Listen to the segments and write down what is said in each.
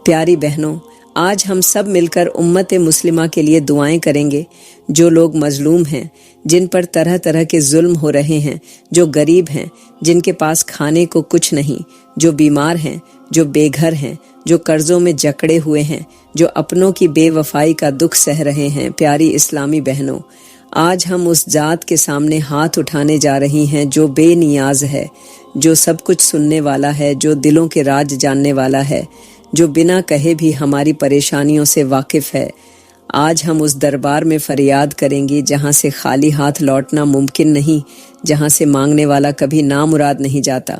پیاری بہنوں، آج ہم سب مل کر امت مسلمہ کے لیے دعائیں کریں گے۔ جو لوگ مظلوم ہیں، جن پر طرح طرح کے ظلم ہو رہے ہیں، جو غریب ہیں، جن کے پاس کھانے کو کچھ نہیں، جو بیمار ہیں، جو بے گھر ہیں، جو قرضوں میں جکڑے ہوئے ہیں، جو اپنوں کی بے وفائی کا دکھ سہ رہے ہیں۔ پیاری اسلامی بہنوں، آج ہم اس ذات کے سامنے ہاتھ اٹھانے جا رہی ہیں جو بے نیاز ہے، جو سب کچھ سننے والا ہے، جو دلوں کے راز جاننے والا ہے، جو بنا کہے بھی ہماری پریشانیوں سے واقف ہے۔ آج ہم اس دربار میں فریاد کریں گے جہاں سے خالی ہاتھ لوٹنا ممکن نہیں، جہاں سے مانگنے والا کبھی نامراد نہیں جاتا۔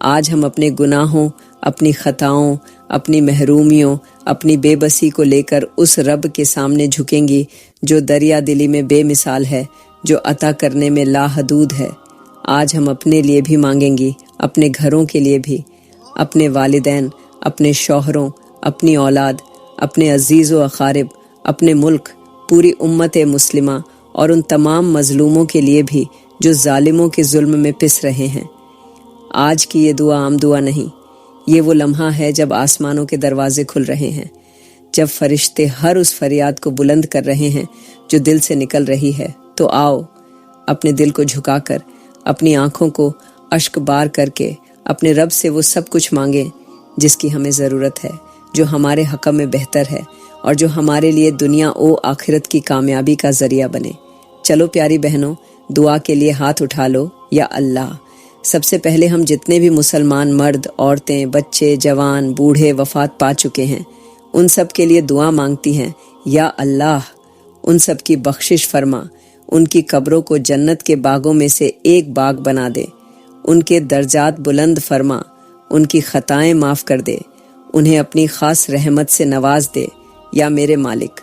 آج ہم اپنے گناہوں، اپنی خطاؤں، اپنی محرومیوں، اپنی بے بسی کو لے کر اس رب کے سامنے جھکیں گی جو دریا دلی میں بے مثال ہے، جو عطا کرنے میں لا حدود ہے۔ آج ہم اپنے لیے بھی مانگیں گی، اپنے گھروں کے لیے بھی، اپنے والدین، اپنے شوہروں، اپنی اولاد، اپنے عزیز و اقارب، اپنے ملک، پوری امت مسلمہ اور ان تمام مظلوموں کے لیے بھی جو ظالموں کے ظلم میں پس رہے ہیں۔ آج کی یہ دعا عام دعا نہیں، یہ وہ لمحہ ہے جب آسمانوں کے دروازے کھل رہے ہیں، جب فرشتے ہر اس فریاد کو بلند کر رہے ہیں جو دل سے نکل رہی ہے۔ تو آؤ، اپنے دل کو جھکا کر، اپنی آنکھوں کو اشک بار کر کے اپنے رب سے وہ سب کچھ مانگیں جس کی ہمیں ضرورت ہے، جو ہمارے حق میں بہتر ہے اور جو ہمارے لیے دنیا و آخرت کی کامیابی کا ذریعہ بنے۔ چلو پیاری بہنوں، دعا کے لیے ہاتھ اٹھا لو۔ یا اللہ، سب سے پہلے ہم جتنے بھی مسلمان مرد، عورتیں، بچے، جوان، بوڑھے وفات پا چکے ہیں، ان سب کے لیے دعا مانگتی ہیں۔ یا اللہ، ان سب کی بخشش فرما، ان کی قبروں کو جنت کے باغوں میں سے ایک باغ بنا دے، ان کے درجات بلند فرما، ان کی خطائیں معاف کر دے، انہیں اپنی خاص رحمت سے نواز دے۔ یا میرے مالک،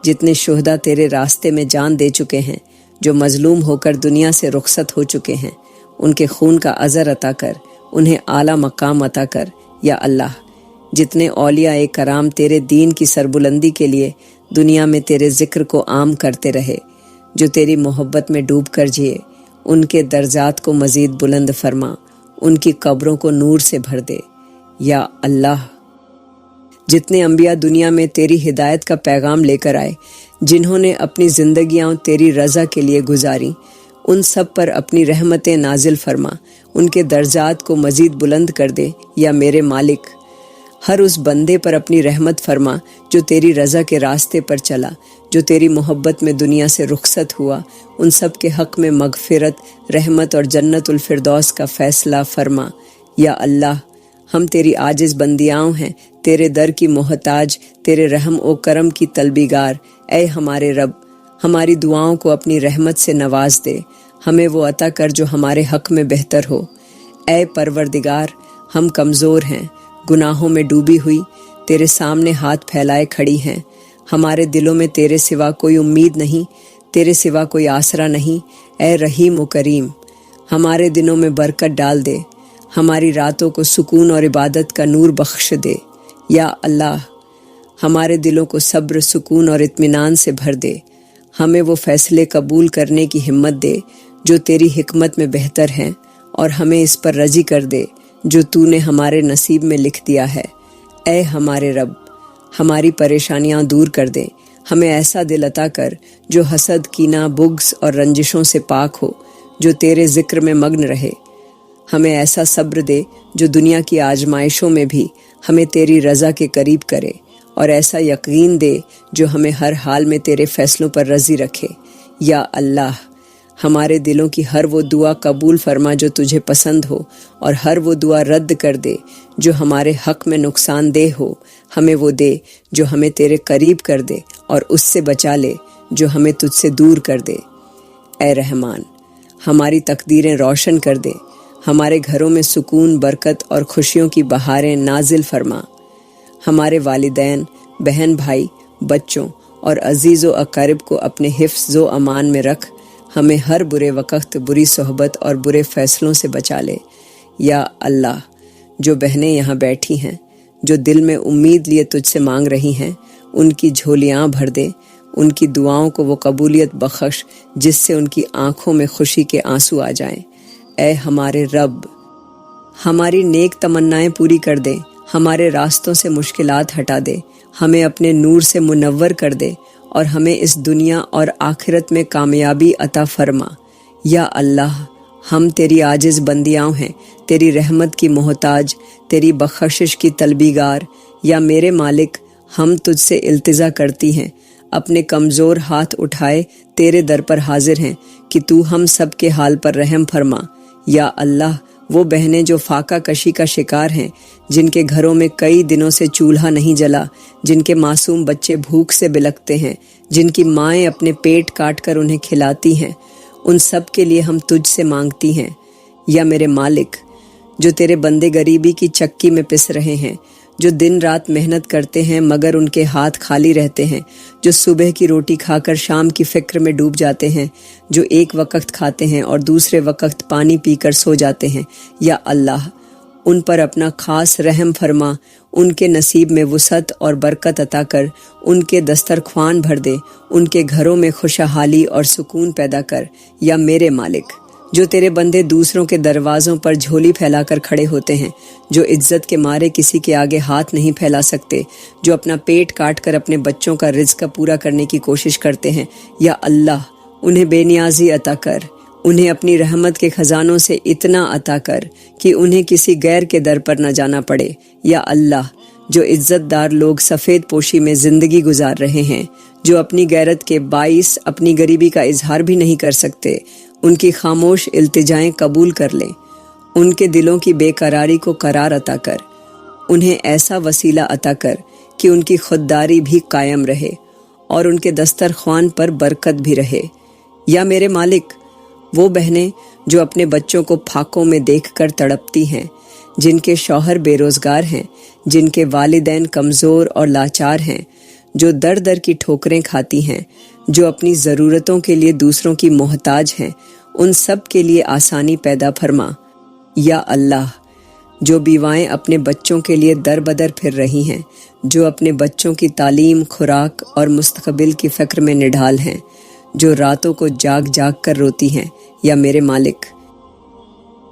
جتنے شہداء تیرے راستے میں جان دے چکے ہیں، جو مظلوم ہو کر دنیا سے رخصت ہو چکے ہیں، ان کے خون کا عذر عطا کر، انہیں اعلیٰ مقام عطا کر۔ یا اللہ، جتنے اولیاء کرام تیرے دین کی سربلندی کے لیے دنیا میں تیرے ذکر کو عام کرتے رہے، جو تیری محبت میں ڈوب کر جیے، ان کے درجات کو مزید بلند فرما، ان کی قبروں کو نور سے بھر دے۔ یا اللہ، جتنے انبیاء دنیا میں تیری ہدایت کا پیغام لے کر آئے، جنہوں نے اپنی زندگیاں تیری رضا کے لیے گزاری، ان سب پر اپنی رحمتیں نازل فرما، ان کے درجات کو مزید بلند کر دے۔ یا میرے مالک، ہر اس بندے پر اپنی رحمت فرما جو تیری رضا کے راستے پر چلا، جو تیری محبت میں دنیا سے رخصت ہوا، ان سب کے حق میں مغفرت، رحمت اور جنت الفردوس کا فیصلہ فرما۔ یا اللہ، ہم تیری عاجز بندیاں ہیں، تیرے در کی محتاج، تیرے رحم و کرم کی طلبگار۔ اے ہمارے رب، ہماری دعاؤں کو اپنی رحمت سے نواز دے، ہمیں وہ عطا کر جو ہمارے حق میں بہتر ہو۔ اے پروردگار، ہم کمزور ہیں، گناہوں میں ڈوبی ہوئی تیرے سامنے ہاتھ پھیلائے کھڑی ہیں۔ ہمارے دلوں میں تیرے سوا کوئی امید نہیں، تیرے سوا کوئی آسرا نہیں۔ اے رحیم و کریم، ہمارے دنوں میں برکت ڈال دے، ہماری راتوں کو سکون اور عبادت کا نور بخش دے۔ یا اللہ، ہمارے دلوں کو صبر، سکون اور اطمینان سے بھر دے، ہمیں وہ فیصلے قبول کرنے کی ہمت دے جو تیری حکمت میں بہتر ہیں، اور ہمیں اس پر راضی کر دے جو تو نے ہمارے نصیب میں لکھ دیا ہے۔ اے ہمارے رب، ہماری پریشانیاں دور کر دے، ہمیں ایسا دل عطا کر جو حسد، کینہ، بغض اور رنجشوں سے پاک ہو، جو تیرے ذکر میں مگن رہے۔ ہمیں ایسا صبر دے جو دنیا کی آزمائشوں میں بھی ہمیں تیری رضا کے قریب کرے، اور ایسا یقین دے جو ہمیں ہر حال میں تیرے فیصلوں پر راضی رکھے۔ یا اللہ، ہمارے دلوں کی ہر وہ دعا قبول فرما جو تجھے پسند ہو، اور ہر وہ دعا رد کر دے جو ہمارے حق میں نقصان دہ ہو۔ ہمیں وہ دے جو ہمیں تیرے قریب کر دے، اور اس سے بچا لے جو ہمیں تجھ سے دور کر دے۔ اے رحمان، ہماری تقدیریں روشن کر دے، ہمارے گھروں میں سکون، برکت اور خوشیوں کی بہاریں نازل فرما۔ ہمارے والدین، بہن بھائی، بچوں اور عزیز و اقارب کو اپنے حفظ و امان میں رکھ، ہمیں ہر برے وقت، بری صحبت اور برے فیصلوں سے بچا لے۔ یا اللہ، جو بہنیں یہاں بیٹھی ہیں، جو دل میں امید لیے تجھ سے مانگ رہی ہیں، ان کی جھولیاں بھر دے، ان کی دعاؤں کو وہ قبولیت بخش جس سے ان کی آنکھوں میں خوشی کے آنسو آ جائیں۔ اے ہمارے رب، ہماری نیک تمنائیں پوری کر دے، ہمارے راستوں سے مشکلات ہٹا دے، ہمیں اپنے نور سے منور کر دے اور ہمیں اس دنیا اور آخرت میں کامیابی عطا فرما۔ یا اللہ، ہم تیری عاجز بندیاں ہیں، تیری رحمت کی محتاج، تیری بخشش کی طلبیگار۔ یا میرے مالک، ہم تجھ سے التجا کرتی ہیں، اپنے کمزور ہاتھ اٹھائے تیرے در پر حاضر ہیں کہ تو ہم سب کے حال پر رحم فرما۔ یا اللہ، وہ بہنیں جو فاقہ کشی کا شکار ہیں، جن کے گھروں میں کئی دنوں سے چولہا نہیں جلا، جن کے معصوم بچے بھوک سے بلکتے ہیں، جن کی مائیں اپنے پیٹ کاٹ کر انہیں کھلاتی ہیں، ان سب کے لیے ہم تجھ سے مانگتی ہیں۔ یا میرے مالک، جو تیرے بندے غریبی کی چکی میں پس رہے ہیں، جو دن رات محنت کرتے ہیں مگر ان کے ہاتھ خالی رہتے ہیں، جو صبح کی روٹی کھا کر شام کی فکر میں ڈوب جاتے ہیں، جو ایک وقت کھاتے ہیں اور دوسرے وقت پانی پی کر سو جاتے ہیں، یا اللہ، ان پر اپنا خاص رحم فرما، ان کے نصیب میں وسعت اور برکت عطا کر، ان کے دسترخوان بھر دے، ان کے گھروں میں خوشحالی اور سکون پیدا کر۔ یا میرے مالک، جو تیرے بندے دوسروں کے دروازوں پر جھولی پھیلا کر کھڑے ہوتے ہیں، جو عزت کے مارے کسی کے آگے ہاتھ نہیں پھیلا سکتے، جو اپنا پیٹ کاٹ کر اپنے بچوں کا رزق پورا کرنے کی کوشش کرتے ہیں، یا اللہ، انہیں بے نیازی عطا کر، انہیں اپنی رحمت کے خزانوں سے اتنا عطا کر کہ انہیں کسی غیر کے در پر نہ جانا پڑے۔ یا اللہ، جو عزت دار لوگ سفید پوشی میں زندگی گزار رہے ہیں، جو اپنی غیرت کے باعث اپنی غریبی کا اظہار بھی نہیں کر سکتے، ان کی خاموش التجائیں قبول کر لیں، ان کے دلوں کی بے قراری کو قرار عطا کر، انہیں ایسا وسیلہ عطا کر کہ ان کی خودداری بھی قائم رہے اور ان کے دسترخوان پر برکت بھی رہے۔ یا میرے مالک، وہ بہنیں جو اپنے بچوں کو پھاکوں میں دیکھ کر تڑپتی ہیں، جن کے شوہر بے روزگار ہیں، جن کے والدین کمزور اور لاچار ہیں، جو در در کی ٹھوکریں کھاتی ہیں، جو اپنی ضرورتوں کے لیے دوسروں کی محتاج ہیں، ان سب کے لیے آسانی پیدا فرما۔ یا اللہ، جو بیوائیں اپنے بچوں کے لیے در بدر پھر رہی ہیں، جو اپنے بچوں کی تعلیم، خوراک اور مستقبل کی فکر میں نڈھال ہیں، جو راتوں کو جاگ جاگ کر روتی ہیں، یا میرے مالک،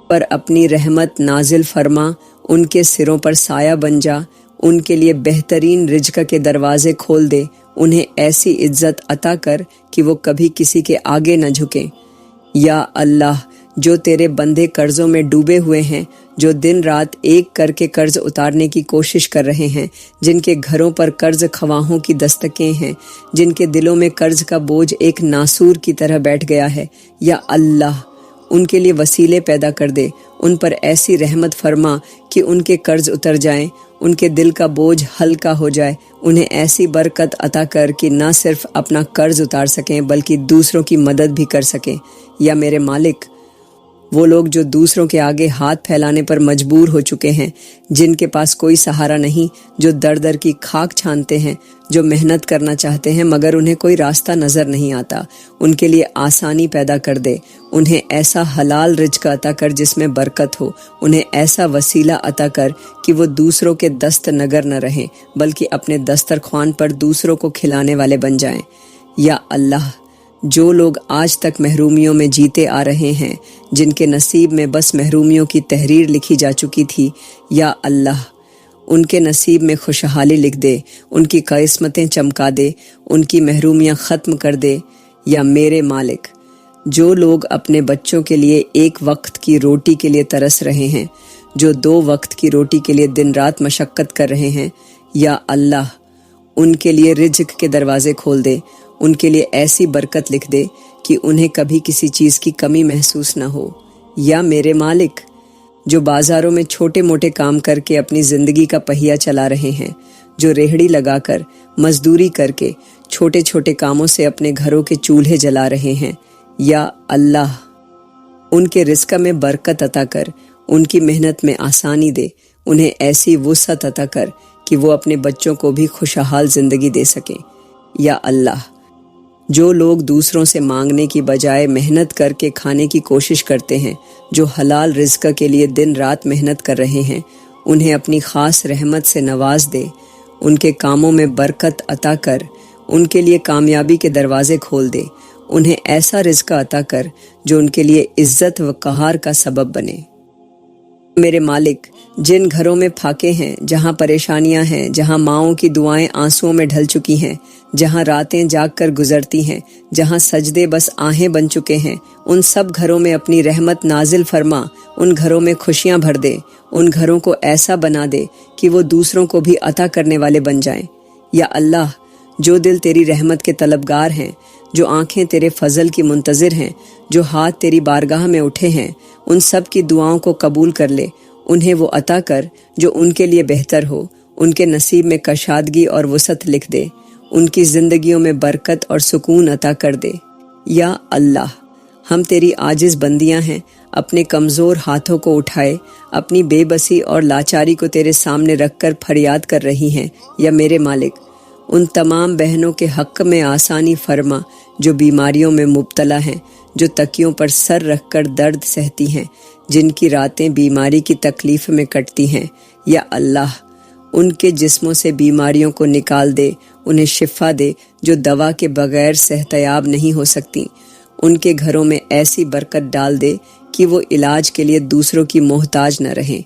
پر اپنی رحمت نازل فرما، ان کے سروں پر سایہ بن جا، ان کے لیے بہترین رزق کے دروازے کھول دے، انہیں ایسی عزت عطا کر کہ وہ کبھی کسی کے آگے نہ جھکیں۔ یا اللہ، جو تیرے بندے قرضوں میں ڈوبے ہوئے ہیں، جو دن رات ایک کر کے قرض اتارنے کی کوشش کر رہے ہیں، جن کے گھروں پر قرض خواہوں کی دستکیں ہیں، جن کے دلوں میں قرض کا بوجھ ایک ناسور کی طرح بیٹھ گیا ہے، یا اللہ، ان کے لیے وسیلے پیدا کر دے، ان پر ایسی رحمت فرما کہ ان کے قرض اتر جائیں، ان کے دل کا بوجھ ہلکا ہو جائے، انہیں ایسی برکت عطا کر کہ نہ صرف اپنا قرض اتار سکیں بلکہ دوسروں کی مدد بھی کر سکیں۔ یا میرے مالک، وہ لوگ جو دوسروں کے آگے ہاتھ پھیلانے پر مجبور ہو چکے ہیں، جن کے پاس کوئی سہارا نہیں، جو در در کی خاک چھانتے ہیں، جو محنت کرنا چاہتے ہیں مگر انہیں کوئی راستہ نظر نہیں آتا، ان کے لیے آسانی پیدا کر دے، انہیں ایسا حلال رزق عطا کر جس میں برکت ہو، انہیں ایسا وسیلہ عطا کر کہ وہ دوسروں کے دست نگر نہ رہیں بلکہ اپنے دسترخوان پر دوسروں کو کھلانے والے بن جائیں۔ یا اللہ، جو لوگ آج تک محرومیوں میں جیتے آ رہے ہیں، جن کے نصیب میں بس محرومیوں کی تحریر لکھی جا چکی تھی، یا اللہ، ان کے نصیب میں خوشحالی لکھ دے، ان کی قسمتیں چمکا دے، ان کی محرومیاں ختم کر دے۔ یا میرے مالک، جو لوگ اپنے بچوں کے لیے ایک وقت کی روٹی کے لیے ترس رہے ہیں، جو 2 وقت کی روٹی کے لیے دن رات مشقت کر رہے ہیں، یا اللہ، ان کے لیے رزق کے دروازے کھول دے، ان کے لیے ایسی برکت لکھ دے کہ انہیں کبھی کسی چیز کی کمی محسوس نہ ہو۔ یا میرے مالک، جو بازاروں میں چھوٹے موٹے کام کر کے اپنی زندگی کا پہیہ چلا رہے ہیں، جو ریہڑی لگا کر، مزدوری کر کے، چھوٹے چھوٹے کاموں سے اپنے گھروں کے چولہے جلا رہے ہیں، یا اللہ، ان کے رزق میں برکت عطا کر، ان کی محنت میں آسانی دے، انہیں ایسی وسعت عطا کر کہ وہ اپنے بچوں کو بھی خوشحال زندگی دے سکیں۔ یا اللہ، جو لوگ دوسروں سے مانگنے کی بجائے محنت کر کے کھانے کی کوشش کرتے ہیں، جو حلال رزق کے لیے دن رات محنت کر رہے ہیں، انہیں اپنی خاص رحمت سے نواز دے، ان کے کاموں میں برکت عطا کر، ان کے لیے کامیابی کے دروازے کھول دے، انہیں ایسا رزق عطا کر جو ان کے لیے عزت و قہار کا سبب بنے۔ میرے مالک، جن گھروں میں پھاکے ہیں، جہاں پریشانیاں ہیں، جہاں ماؤں کی دعائیں آنسوؤں میں ڈھل چکی ہیں، جہاں راتیں جاگ کر گزرتی ہیں، جہاں سجدے بس آہیں بن چکے ہیں، ان سب گھروں میں اپنی رحمت نازل فرما، ان گھروں میں خوشیاں بھر دے، ان گھروں کو ایسا بنا دے کہ وہ دوسروں کو بھی عطا کرنے والے بن جائیں۔ یا اللہ، جو دل تیری رحمت کے طلبگار ہیں، جو آنکھیں تیرے فضل کی منتظر ہیں، جو ہاتھ تیری بارگاہ میں اٹھے ہیں، ان سب کی دعاؤں کو قبول کر لے، انہیں وہ عطا کر جو ان کے لیے بہتر ہو، ان کے نصیب میں کشادگی اور وسعت لکھ دے، ان کی زندگیوں میں برکت اور سکون عطا کر دے۔ یا اللہ، ہم تیری عاجز بندیاں ہیں، اپنے کمزور ہاتھوں کو اٹھائے اپنی بے بسی اور لاچاری کو تیرے سامنے رکھ کر فریاد کر رہی ہیں۔ یا میرے مالک، ان تمام بہنوں کے حق میں آسانی فرما جو بیماریوں میں مبتلا ہیں، جو تکیوں پر سر رکھ کر درد سہتی ہیں، جن کی راتیں بیماری کی تکلیف میں کٹتی ہیں۔ یا اللہ، ان کے جسموں سے بیماریوں کو نکال دے، انہیں شفا دے جو دوا کے بغیر صحتیاب نہیں ہو سکتی۔ ان کے گھروں میں ایسی برکت ڈال دے کہ وہ علاج کے لیے دوسروں کی محتاج نہ رہیں۔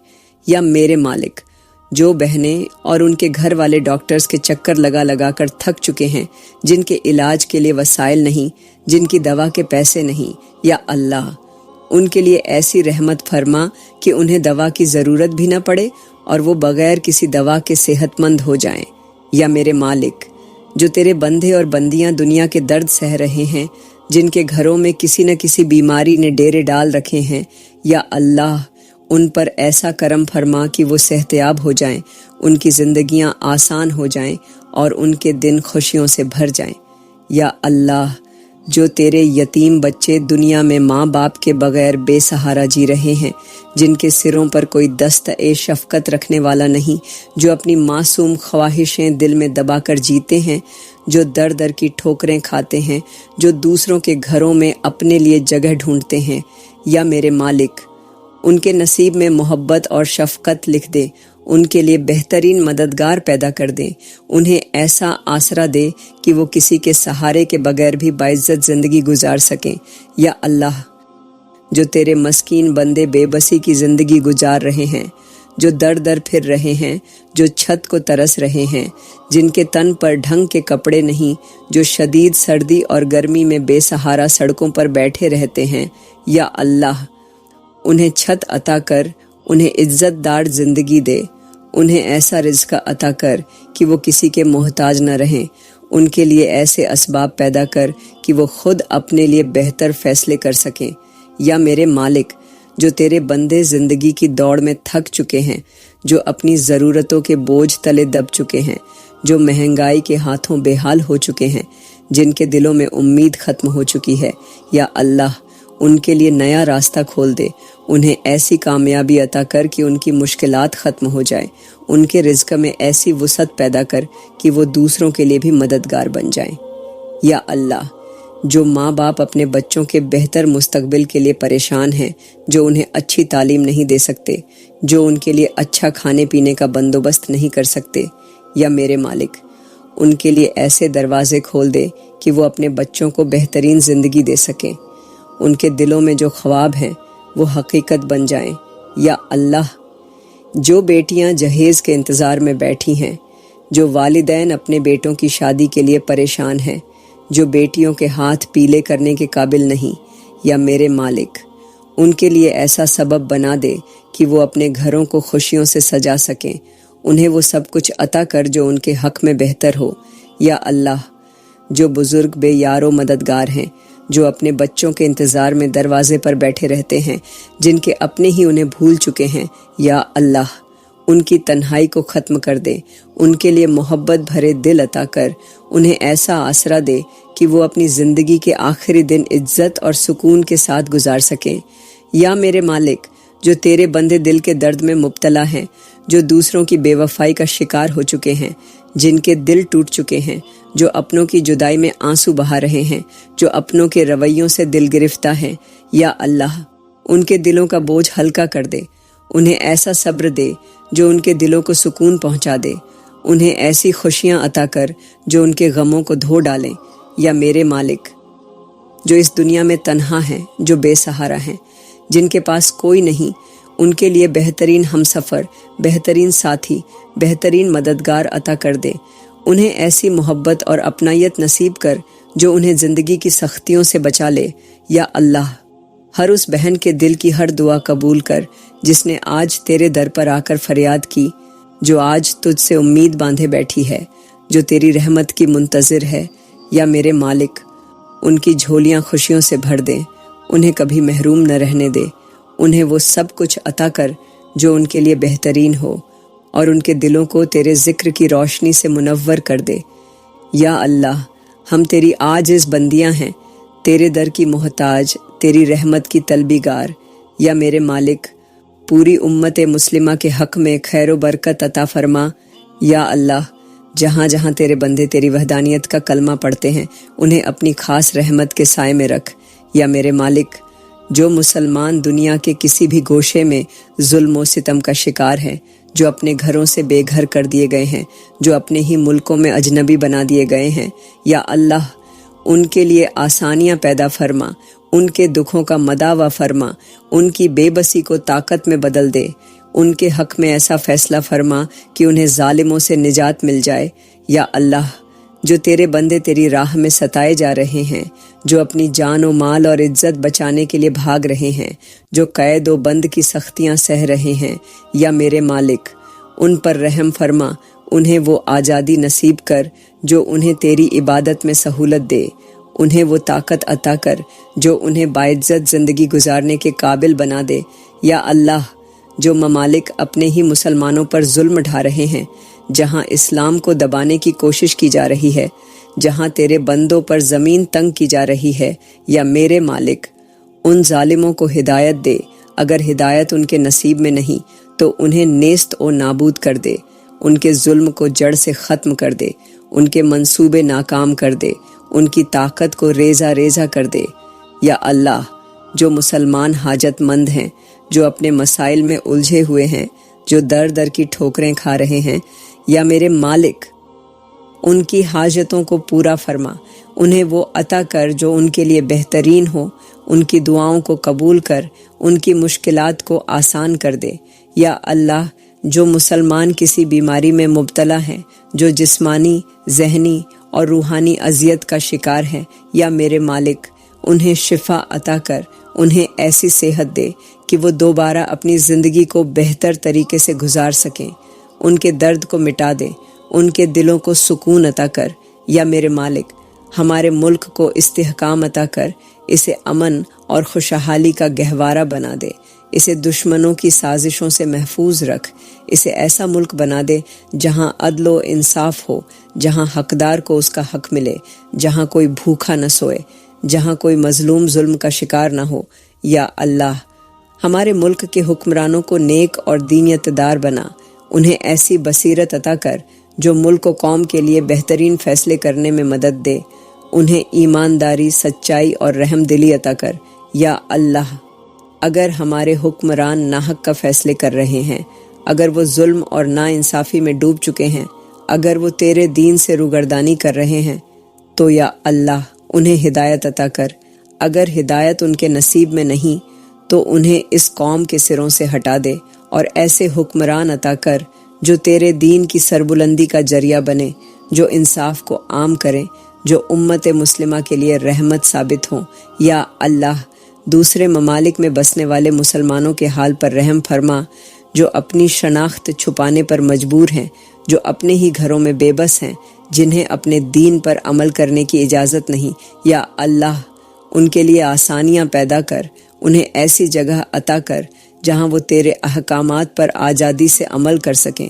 یا میرے مالک، جو بہنیں اور ان کے گھر والے ڈاکٹرز کے چکر لگا لگا کر تھک چکے ہیں، جن کے علاج کے لیے وسائل نہیں، جن کی دوا کے پیسے نہیں، یا اللہ، ان کے لیے ایسی رحمت فرما کہ انہیں دوا کی ضرورت بھی نہ پڑے اور وہ بغیر کسی دوا کے صحت مند ہو جائیں۔ یا میرے مالک، جو تیرے بندے اور بندیاں دنیا کے درد سہ رہے ہیں، جن کے گھروں میں کسی نہ کسی بیماری نے ڈیرے ڈال رکھے ہیں، یا اللہ، ان پر ایسا کرم فرما کہ وہ صحتیاب ہو جائیں، ان کی زندگیاں آسان ہو جائیں اور ان کے دن خوشیوں سے بھر جائیں۔ یا اللہ، جو تیرے یتیم بچے دنیا میں ماں باپ کے بغیر بے سہارا جی رہے ہیں، جن کے سروں پر کوئی دست شفقت رکھنے والا نہیں، جو اپنی معصوم خواہشیں دل میں دبا کر جیتے ہیں، جو در در کی ٹھوکریں کھاتے ہیں، جو دوسروں کے گھروں میں اپنے لیے جگہ ڈھونڈتے ہیں۔ یا میرے مالک، ان کے نصیب میں محبت اور شفقت لکھ دے، ان کے لیے بہترین مددگار پیدا کر دے، انہیں ایسا آسرا دے کہ وہ کسی کے سہارے کے بغیر بھی باعزت زندگی گزار سکیں۔ یا اللہ، جو تیرے مسکین بندے بے بسی کی زندگی گزار رہے ہیں، جو در در پھر رہے ہیں، جو چھت کو ترس رہے ہیں، جن کے تن پر ڈھنگ کے کپڑے نہیں، جو شدید سردی اور گرمی میں بے سہارا سڑکوں پر بیٹھے رہتے ہیں، یا اللہ، انہیں چھت عطا کر، انہیں عزت دار زندگی دے، انہیں ایسا رزق عطا کر کہ وہ کسی کے محتاج نہ رہیں، ان کے لیے ایسے اسباب پیدا کر کہ وہ خود اپنے لیے بہتر فیصلے کر سکیں۔ یا میرے مالک، جو تیرے بندے زندگی کی دوڑ میں تھک چکے ہیں، جو اپنی ضرورتوں کے بوجھ تلے دب چکے ہیں، جو مہنگائی کے ہاتھوں بے حال ہو چکے ہیں، جن کے دلوں میں امید ختم ہو چکی ہے، یا اللہ، ان کے لیے نیا راستہ کھول دے، انہیں ایسی کامیابی عطا کر کہ ان کی مشکلات ختم ہو جائیں، ان کے رزق میں ایسی وسعت پیدا کر کہ وہ دوسروں کے لیے بھی مددگار بن جائیں۔ یا اللہ، جو ماں باپ اپنے بچوں کے بہتر مستقبل کے لیے پریشان ہیں، جو انہیں اچھی تعلیم نہیں دے سکتے، جو ان کے لیے اچھا کھانے پینے کا بندوبست نہیں کر سکتے، یا میرے مالک، ان کے لیے ایسے دروازے کھول دے کہ وہ اپنے بچوں کو بہترین زندگی دے سکیں، ان کے دلوں میں جو خواب ہیں وہ حقیقت بن جائیں۔ یا اللہ، جو بیٹیاں جہیز کے انتظار میں بیٹھی ہیں، جو والدین اپنے بیٹوں کی شادی کے لیے پریشان ہیں، جو بیٹیوں کے ہاتھ پیلے کرنے کے قابل نہیں، یا میرے مالک، ان کے لیے ایسا سبب بنا دے کہ وہ اپنے گھروں کو خوشیوں سے سجا سکیں، انہیں وہ سب کچھ عطا کر جو ان کے حق میں بہتر ہو۔ یا اللہ، جو بزرگ بے یار و مددگار ہیں، جو اپنے بچوں کے انتظار میں دروازے پر بیٹھے رہتے ہیں، جن کے اپنے ہی انہیں بھول چکے ہیں، یا اللہ، ان کی تنہائی کو ختم کر دے، ان کے لیے محبت بھرے دل عطا کر، انہیں ایسا آسرا دے کہ وہ اپنی زندگی کے آخری دن عزت اور سکون کے ساتھ گزار سکیں۔ یا میرے مالک، جو تیرے بندے دل کے درد میں مبتلا ہیں، جو دوسروں کی بے وفائی کا شکار ہو چکے ہیں، جن کے دل ٹوٹ چکے ہیں، جو اپنوں کی جدائی میں آنسو بہا رہے ہیں، جو اپنوں کے رویوں سے دل گرفتہ ہیں، یا اللہ، ان کے دلوں کا بوجھ ہلکا کر دے، انہیں ایسا صبر دے جو ان کے دلوں کو سکون پہنچا دے، انہیں ایسی خوشیاں عطا کر جو ان کے غموں کو دھو ڈالیں۔ یا میرے مالک، جو اس دنیا میں تنہا ہیں، جو بے سہارا ہیں، جن کے پاس کوئی نہیں، ان کے لیے بہترین ہمسفر، بہترین ساتھی، بہترین مددگار عطا کر دے۔ انہیں ایسی محبت اور اپنائیت نصیب کر جو انہیں زندگی کی سختیوں سے بچا لے۔ یا اللہ، ہر اس بہن کے دل کی ہر دعا قبول کر جس نے آج تیرے در پر آ کر فریاد کی، جو آج تجھ سے امید باندھے بیٹھی ہے، جو تیری رحمت کی منتظر ہے۔ یا میرے مالک، ان کی جھولیاں خوشیوں سے بھر دے، انہیں کبھی محروم نہ رہنے دے۔ انہیں وہ سب کچھ عطا کر جو ان کے لیے بہترین ہو، اور ان کے دلوں کو تیرے ذکر کی روشنی سے منور کر دے۔ یا اللہ، ہم تیری عاجز بندیاں ہیں، تیرے در کی محتاج، تیری رحمت کی طلبیگار۔ یا میرے مالک، پوری امت مسلمہ کے حق میں خیر و برکت عطا فرما۔ یا اللہ، جہاں جہاں تیرے بندے تیری وحدانیت کا کلمہ پڑھتے ہیں، انہیں اپنی خاص رحمت کے سائے میں رکھ۔ یا میرے مالک، جو مسلمان دنیا کے کسی بھی گوشے میں ظلم و ستم کا شکار ہیں، جو اپنے گھروں سے بے گھر کر دیے گئے ہیں، جو اپنے ہی ملکوں میں اجنبی بنا دیے گئے ہیں، یا اللہ، ان کے لیے آسانیاں پیدا فرما، ان کے دکھوں کا مداوع فرما، ان کی بے بسی کو طاقت میں بدل دے، ان کے حق میں ایسا فیصلہ فرما کہ انہیں ظالموں سے نجات مل جائے۔ یا اللہ، جو تیرے بندے تیری راہ میں ستائے جا رہے ہیں، جو اپنی جان و مال اور عزت بچانے کے لیے بھاگ رہے ہیں، جو قید و بند کی سختیاں سہ رہے ہیں، یا میرے مالک، ان پر رحم فرما، انہیں وہ آزادی نصیب کر جو انہیں تیری عبادت میں سہولت دے، انہیں وہ طاقت عطا کر جو انہیں باعزت زندگی گزارنے کے قابل بنا دے۔ یا اللہ، جو ممالک اپنے ہی مسلمانوں پر ظلم ڈھا رہے ہیں، جہاں اسلام کو دبانے کی کوشش کی جا رہی ہے، جہاں تیرے بندوں پر زمین تنگ کی جا رہی ہے، یا میرے مالک، ان ظالموں کو ہدایت دے۔ اگر ہدایت ان کے نصیب میں نہیں تو انہیں نیست و نابود کر دے، ان کے ظلم کو جڑ سے ختم کر دے، ان کے منصوبے ناکام کر دے، ان کی طاقت کو ریزہ ریزہ کر دے۔ یا اللہ، جو مسلمان حاجت مند ہیں، جو اپنے مسائل میں الجھے ہوئے ہیں، جو در در کی ٹھوکریں کھا رہے ہیں، یا میرے مالک، ان کی حاجتوں کو پورا فرما، انہیں وہ عطا کر جو ان کے لیے بہترین ہو، ان کی دعاؤں کو قبول کر، ان کی مشکلات کو آسان کر دے۔ یا اللہ، جو مسلمان کسی بیماری میں مبتلا ہیں، جو جسمانی، ذہنی اور روحانی اذیت کا شکار ہیں، یا میرے مالک، انہیں شفا عطا کر، انہیں ایسی صحت دے کہ وہ دوبارہ اپنی زندگی کو بہتر طریقے سے گزار سکیں، ان کے درد کو مٹا دے، ان کے دلوں کو سکون عطا کر۔ یا میرے مالک، ہمارے ملک کو استحکام عطا کر، اسے امن اور خوشحالی کا گہوارہ بنا دے، اسے دشمنوں کی سازشوں سے محفوظ رکھ، اسے ایسا ملک بنا دے جہاں عدل و انصاف ہو، جہاں حقدار کو اس کا حق ملے، جہاں کوئی بھوکا نہ سوئے، جہاں کوئی مظلوم ظلم کا شکار نہ ہو۔ یا اللہ، ہمارے ملک کے حکمرانوں کو نیک اور دینیت دار بنا، انہیں ایسی بصیرت عطا کر جو ملک و قوم کے لیے بہترین فیصلے کرنے میں مدد دے، انہیں ایمانداری، سچائی اور رحم دلی عطا کر۔ یا اللہ، اگر ہمارے حکمران ناحق کا فیصلے کر رہے ہیں، اگر وہ ظلم اور ناانصافی میں ڈوب چکے ہیں، اگر وہ تیرے دین سے روگردانی کر رہے ہیں، تو یا اللہ انہیں ہدایت عطا کر۔ اگر ہدایت ان کے نصیب میں نہیں تو انہیں اس قوم کے سروں سے ہٹا دے، اور ایسے حکمران عطا کر جو تیرے دین کی سربلندی کا ذریعہ بنے، جو انصاف کو عام کریں، جو امت مسلمہ کے لیے رحمت ثابت ہوں۔ یا اللہ، دوسرے ممالک میں بسنے والے مسلمانوں کے حال پر رحم فرما، جو اپنی شناخت چھپانے پر مجبور ہیں، جو اپنے ہی گھروں میں بے بس ہیں، جنہیں اپنے دین پر عمل کرنے کی اجازت نہیں۔ یا اللہ، ان کے لیے آسانیاں پیدا کر، انہیں ایسی جگہ عطا کر جہاں وہ تیرے احکامات پر آزادی سے عمل کر سکیں،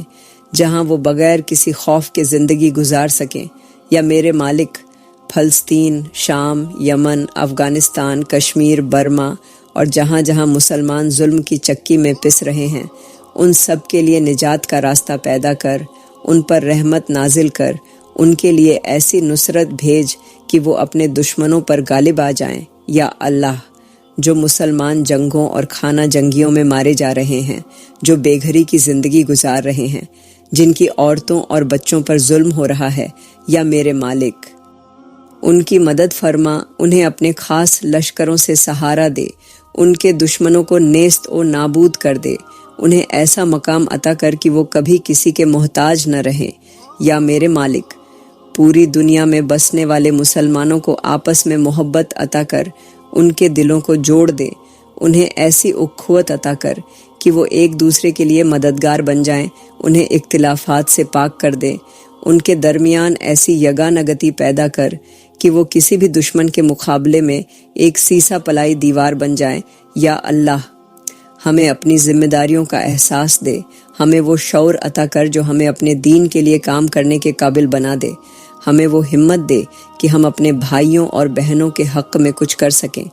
جہاں وہ بغیر کسی خوف کے زندگی گزار سکیں۔ یا میرے مالک، فلسطین، شام، یمن، افغانستان، کشمیر، برما اور جہاں جہاں مسلمان ظلم کی چکی میں پس رہے ہیں، ان سب کے لیے نجات کا راستہ پیدا کر، ان پر رحمت نازل کر، ان کے لیے ایسی نصرت بھیج کہ وہ اپنے دشمنوں پر غالب آ جائیں۔ یا اللہ، جو مسلمان جنگوں اور خانہ جنگیوں میں مارے جا رہے ہیں، جو بے گھری کی زندگی گزار رہے ہیں، جن کی عورتوں اور بچوں پر ظلم ہو رہا ہے، یا میرے مالک، ان کی مدد فرما، انہیں اپنے خاص لشکروں سے سہارا دے، ان کے دشمنوں کو نیست و نابود کر دے، انہیں ایسا مقام عطا کر کہ وہ کبھی کسی کے محتاج نہ رہیں۔ یا میرے مالک، پوری دنیا میں بسنے والے مسلمانوں کو آپس میں محبت عطا کر ان کے دلوں کو جوڑ دے، انہیں ایسی اخوت عطا کر کہ وہ ایک دوسرے کے لیے مددگار بن جائیں، انہیں اختلافات سے پاک کر دے، ان کے درمیان ایسی یگانگتی پیدا کر کہ وہ کسی بھی دشمن کے مقابلے میں ایک سیسا پلائی دیوار بن جائیں۔ یا اللہ، ہمیں اپنی ذمہ داریوں کا احساس دے، ہمیں وہ شعور عطا کر جو ہمیں اپنے دین کے لیے کام کرنے کے قابل بنا دے، ہمیں وہ ہمت دے کہ ہم اپنے بھائیوں اور بہنوں کے حق میں کچھ کر سکیں،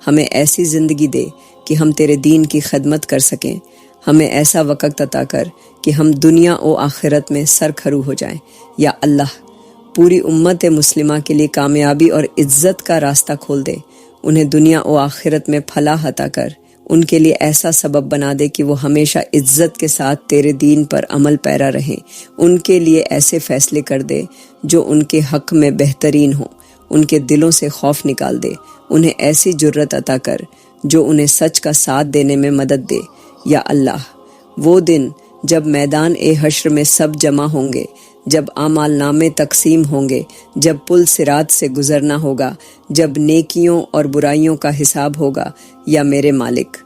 ہمیں ایسی زندگی دے کہ ہم تیرے دین کی خدمت کر سکیں، ہمیں ایسا وقت عطا کر کہ ہم دنیا و آخرت میں سرخرو ہو جائیں۔ یا اللہ، پوری امت مسلمہ کے لیے کامیابی اور عزت کا راستہ کھول دے، انہیں دنیا و آخرت میں فلاح عطا کر، ان کے لیے ایسا سبب بنا دے کہ وہ ہمیشہ عزت کے ساتھ تیرے دین پر عمل پیرا رہیں، ان کے لیے ایسے فیصلے کر دے جو ان کے حق میں بہترین ہوں، ان کے دلوں سے خوف نکال دے، انہیں ایسی جرت عطا کر جو انہیں سچ کا ساتھ دینے میں مدد دے۔ یا اللہ، وہ دن جب میدان حشر میں سب جمع ہوں گے، جب اعمال نامے تقسیم ہوں گے، جب پل صراط سے گزرنا ہوگا، جب نیکیوں اور برائیوں کا حساب ہوگا، یا میرے مالک،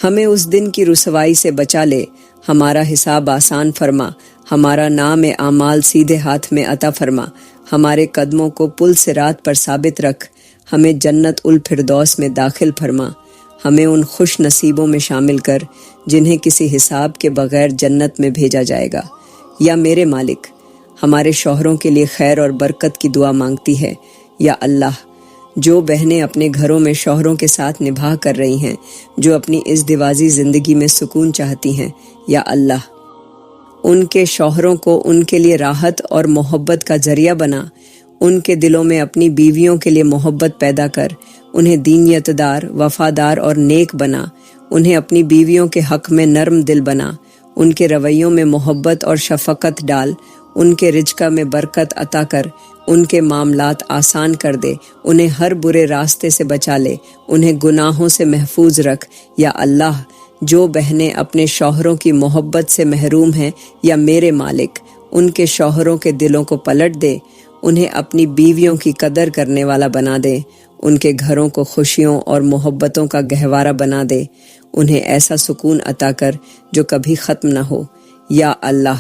ہمیں اس دن کی رسوائی سے بچا لے، ہمارا حساب آسان فرما، ہمارا نام اعمال سیدھے ہاتھ میں عطا فرما، ہمارے قدموں کو پل صراط پر ثابت رکھ، ہمیں جنت الفردوس میں داخل فرما، ہمیں ان خوش نصیبوں میں شامل کر جنہیں کسی حساب کے بغیر جنت میں بھیجا جائے گا۔ یا میرے مالک، ہمارے شوہروں کے لیے خیر اور برکت کی دعا مانگتی ہے۔ یا اللہ، جو بہنیں اپنے گھروں میں شوہروں کے ساتھ نبھا کر رہی ہیں، جو اپنی ازدواجی زندگی میں سکون چاہتی ہیں، یا اللہ، ان کے شوہروں کو ان کے لیے راحت اور محبت کا ذریعہ بنا، ان کے دلوں میں اپنی بیویوں کے لیے محبت پیدا کر، انہیں دینیت دار، وفادار اور نیک بنا، انہیں اپنی بیویوں کے حق میں نرم دل بنا، ان کے رویوں میں محبت اور شفقت ڈال، ان کے رزق میں برکت عطا کر، ان کے معاملات آسان کر دے، انہیں ہر برے راستے سے بچا لے، انہیں گناہوں سے محفوظ رکھ۔ یا اللہ، جو بہنیں اپنے شوہروں کی محبت سے محروم ہیں، یا میرے مالک، ان کے شوہروں کے دلوں کو پلٹ دے، انہیں اپنی بیویوں کی قدر کرنے والا بنا دے، ان کے گھروں کو خوشیوں اور محبتوں کا گہوارہ بنا دے، انہیں ایسا سکون عطا کر جو کبھی ختم نہ ہو۔ یا اللہ،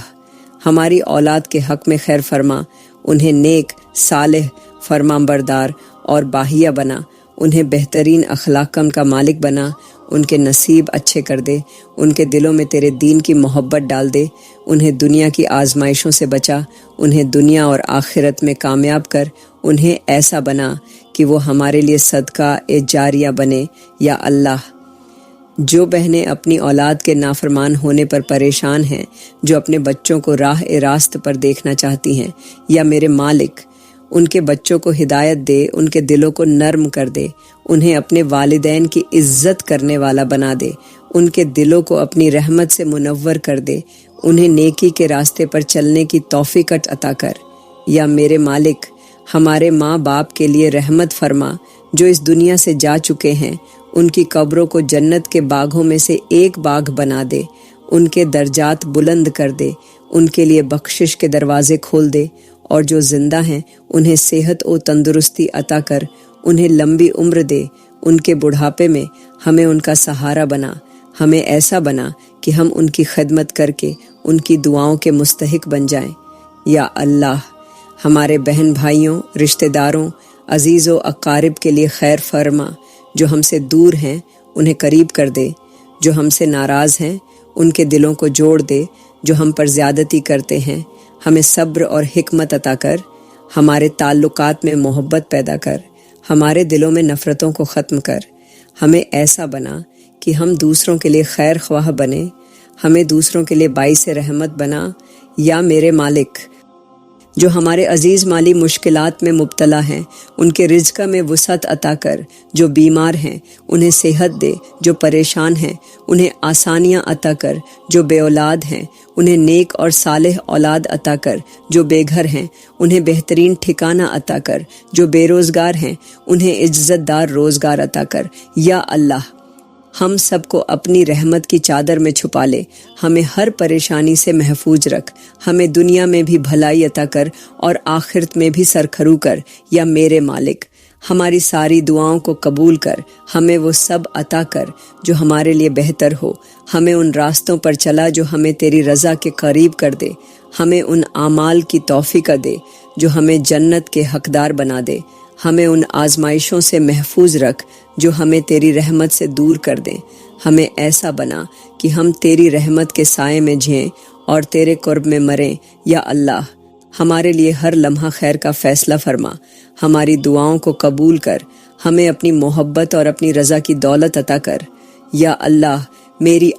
ہماری اولاد کے حق میں خیر فرما، انہیں نیک، صالح، فرمان بردار اور باحیہ بنا، انہیں بہترین اخلاق کا مالک بنا، ان کے نصیب اچھے کر دے، ان کے دلوں میں تیرے دین کی محبت ڈال دے، انہیں دنیا کی آزمائشوں سے بچا، انہیں دنیا اور آخرت میں کامیاب کر، انہیں ایسا بنا کہ وہ ہمارے لیے صدقہ جاریہ بنے۔ یا اللہ، جو بہنیں اپنی اولاد کے نافرمان ہونے پر پریشان ہیں، جو اپنے بچوں کو راہ راست پر دیکھنا چاہتی ہیں، یا میرے مالک، ان کے بچوں کو ہدایت دے، ان کے دلوں کو نرم کر دے، انہیں اپنے والدین کی عزت کرنے والا بنا دے، ان کے دلوں کو اپنی رحمت سے منور کر دے، انہیں نیکی کے راستے پر چلنے کی توفیق عطا کر۔ یا میرے مالک، ہمارے ماں باپ کے لیے رحمت فرما، جو اس دنیا سے جا چکے ہیں، ان کی قبروں کو جنت کے باغوں میں سے ایک باغ بنا دے، ان کے درجات بلند کر دے، ان کے لیے بخشش کے دروازے کھول دے، اور جو زندہ ہیں انہیں صحت و تندرستی عطا کر، انہیں لمبی عمر دے، ان کے بڑھاپے میں ہمیں ان کا سہارا بنا، ہمیں ایسا بنا کہ ہم ان کی خدمت کر کے ان کی دعاؤں کے مستحق بن جائیں۔ یا اللہ، ہمارے بہن بھائیوں، رشتہ داروں، عزیز و اقارب کے لیے خیر فرما، جو ہم سے دور ہیں انہیں قریب کر دے، جو ہم سے ناراض ہیں ان کے دلوں کو جوڑ دے، جو ہم پر زیادتی کرتے ہیں ہمیں صبر اور حکمت عطا کر، ہمارے تعلقات میں محبت پیدا کر، ہمارے دلوں میں نفرتوں کو ختم کر، ہمیں ایسا بنا کہ ہم دوسروں کے لیے خیر خواہ بنیں، ہمیں دوسروں کے لیے باعث رحمت بنا۔ یا میرے مالک، جو ہمارے عزیز مالی مشکلات میں مبتلا ہیں ان کے رزق میں وسعت عطا کر، جو بیمار ہیں انہیں صحت دے، جو پریشان ہیں انہیں آسانیاں عطا کر، جو بے اولاد ہیں انہیں نیک اور صالح اولاد عطا کر، جو بے گھر ہیں انہیں بہترین ٹھکانہ عطا کر، جو بے روزگار ہیں انہیں عزت دار روزگار عطا کر۔ یا اللہ، ہم سب کو اپنی رحمت کی چادر میں چھپا لے، ہمیں ہر پریشانی سے محفوظ رکھ، ہمیں دنیا میں بھی بھلائی عطا کر اور آخرت میں بھی سرخرو کر یا میرے مالک۔ ہماری ساری دعاؤں کو قبول کر، ہمیں وہ سب عطا کر جو ہمارے لیے بہتر ہو، ہمیں ان راستوں پر چلا جو ہمیں تیری رضا کے قریب کر دے، ہمیں ان اعمال کی توفیق دے جو ہمیں جنت کے حقدار بنا دے، ہمیں ان آزمائشوں سے محفوظ رکھ جو ہمیں تیری رحمت سے دور کر دیں، ہمیں ایسا بنا کہ ہم تیری رحمت کے سائے میں جئیں اور تیرے قرب میں مریں۔ یا اللہ، ہمارے لیے ہر لمحہ خیر کا فیصلہ فرما، ہماری دعاؤں کو قبول کر، ہمیں اپنی محبت اور اپنی رضا کی دولت عطا کر۔ یا اللہ، میری